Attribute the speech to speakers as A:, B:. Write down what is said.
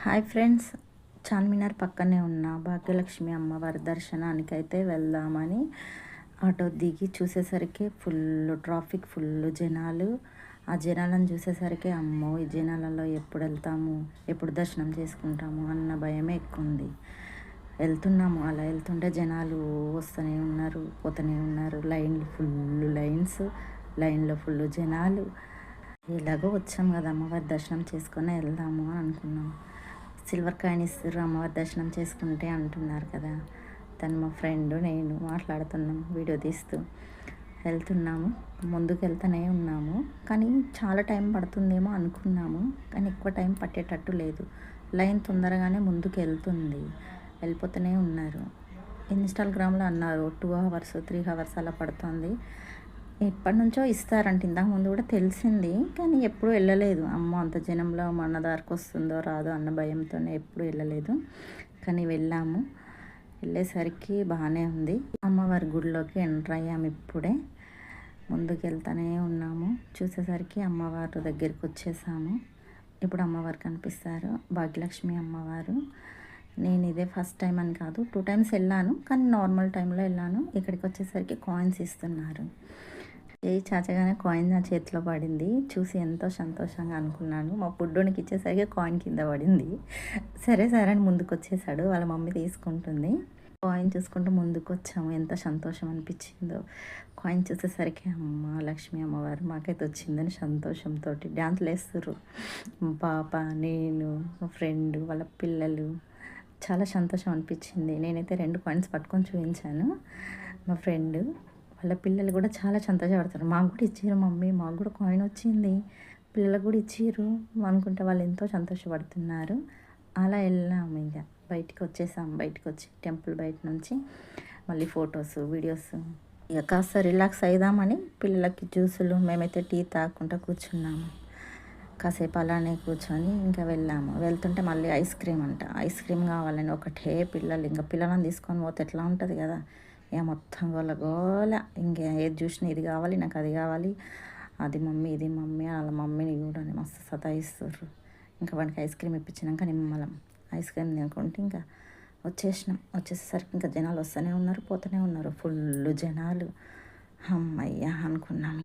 A: Hi friends, Charminar పక్కనే ఉన్న భాగ్యలక్ష్మి అమ్మవారి దర్శనానికి అయితే వెళ్దామని ఆటో దిగి చూసేసరికి ఫుల్ ట్రాఫిక్, ఫుల్ జనాలు. ఆ జనాలను చూసేసరికి అమ్మో ఈ జనాలలో ఎప్పుడు వెళ్తాము, ఎప్పుడు దర్శనం చేసుకుంటాము అన్న భయమే ఎక్కువ ఉంది. వెళ్తున్నాము, అలా వెళ్తుంటే జనాలు వస్తూనే ఉన్నారు, పోతూనే ఉన్నారు. లైన్లో ఫుల్ జనాలు. ఎలాగో వచ్చాం కదా, అమ్మవారి దర్శనం చేసుకొని వెళ్దాము అని అనుకున్నాం. సిల్వర్ కాయిన్ ఇస్తారు అమ్మవారి దర్శనం చేసుకుంటే అంటున్నారు కదా. తను మా ఫ్రెండ్, నేను మాట్లాడుతున్నాం, వీడియో తీస్తూ వెళ్తున్నాము. ముందుకు వెళ్తూనే ఉన్నాము, కానీ చాలా టైం పడుతుందేమో అనుకున్నాము, కానీ ఎక్కువ టైం పట్టేటట్టు లేదు. లైన్ తొందరగానే ముందుకు వెళ్ళిపోతూనే ఉన్నారు. ఇన్స్టాగ్రామ్లో అన్నారు 2 hours 3 hours అలా పడుతుంది. ఎప్పటి నుంచో ఇస్తారంట, ఇంతకు ముందు కూడా తెలిసింది, కానీ ఎప్పుడు వెళ్ళలేదు. అమ్మో అంత జనంలో మన దారికి వస్తుందో రాదో అన్న భయంతోనే ఎప్పుడు వెళ్ళలేదు. కానీ వెళ్ళేసరికి బాగానే ఉంది. అమ్మవారి గుడిలోకి ఎంటర్ అయ్యాము. ఇప్పుడే ముందుకు వెళ్తూనే ఉన్నాము. చూసేసరికి అమ్మవారి దగ్గరికి వచ్చేసాము. ఇప్పుడు అమ్మవారు కనిపిస్తారు, భాగ్యలక్ష్మి అమ్మవారు. నేను ఇదే ఫస్ట్ టైం అని కాదు, 2 times వెళ్ళాను, కానీ నార్మల్ టైంలో వెళ్ళాను. ఇక్కడికి వచ్చేసరికి కాయిన్స్ ఇస్తున్నారు. చాచగానే కాయిన్ నా చేతిలో పడింది. చూసి ఎంతో సంతోషంగా అనుకున్నాను. మా పుడ్డోనికి ఇచ్చేసరికి కాయిన్ కింద పడింది. సరే అని ముందుకు వచ్చేసాడు, వాళ్ళ మమ్మీ తీసుకుంటుంది. కాయిన్ చూసుకుంటూ ముందుకు వచ్చాము. ఎంత సంతోషం అనిపించిందో కాయిన్ చూసేసరికి. అమ్మ లక్ష్మీ అమ్మవారు మాకైతే వచ్చిందని సంతోషంతో డ్యాన్స్లు వేస్తారు. పాప, నేను, మా ఫ్రెండ్, వాళ్ళ పిల్లలు. చాలా సంతోషం అనిపించింది. నేనైతే 2 కాయిన్స్ పట్టుకొని చూపించాను. మా ఫ్రెండ్ వాళ్ళ పిల్లలు కూడా చాలా సంతోషపడతారు. మాకు కూడా ఇచ్చారు మమ్మీ, మాకు కూడా కాయిన్ వచ్చింది, పిల్లలకు కూడా ఇచ్చారు అనుకుంటే వాళ్ళు ఎంతో సంతోషపడుతున్నారు. అలా వెళ్ళాము. ఇక బయటికి వచ్చి టెంపుల్ బయట నుంచి మళ్ళీ ఫొటోస్, వీడియోస్, ఇక కాస్త రిలాక్స్ అయిదామని పిల్లలకి జ్యూసులు, మేమైతే టీ తాగకుండా కూర్చున్నాము. కాసేపు అలానే కూర్చొని ఇంకా వెళ్తుంటే మళ్ళీ ఐస్ క్రీమ్ కావాలని ఒకటే పిల్లలు. ఇంకా పిల్లలను తీసుకొని పోతే ఎట్లా ఉంటుంది కదా, ఇక మొత్తం గోల. ఇంకా ఏది చూసినా ఇది కావాలి, నాకు అది కావాలి, అది మమ్మీ ఇది మమ్మీ, వాళ్ళ మమ్మీని కూడా మస్తు సతాయిస్తారు. ఇంకా వాడికి ఐస్ క్రీమ్ ఇప్పించినాక నిమ్మలం ఐస్ క్రీమ్ తినుకుంటే ఇంకా వచ్చేసరికి ఇంకా జనాలు వస్తూనే ఉన్నారు, పోతూనే ఉన్నారు. ఫుల్ జనాలు. అమ్మయ్య అనుకున్నాం.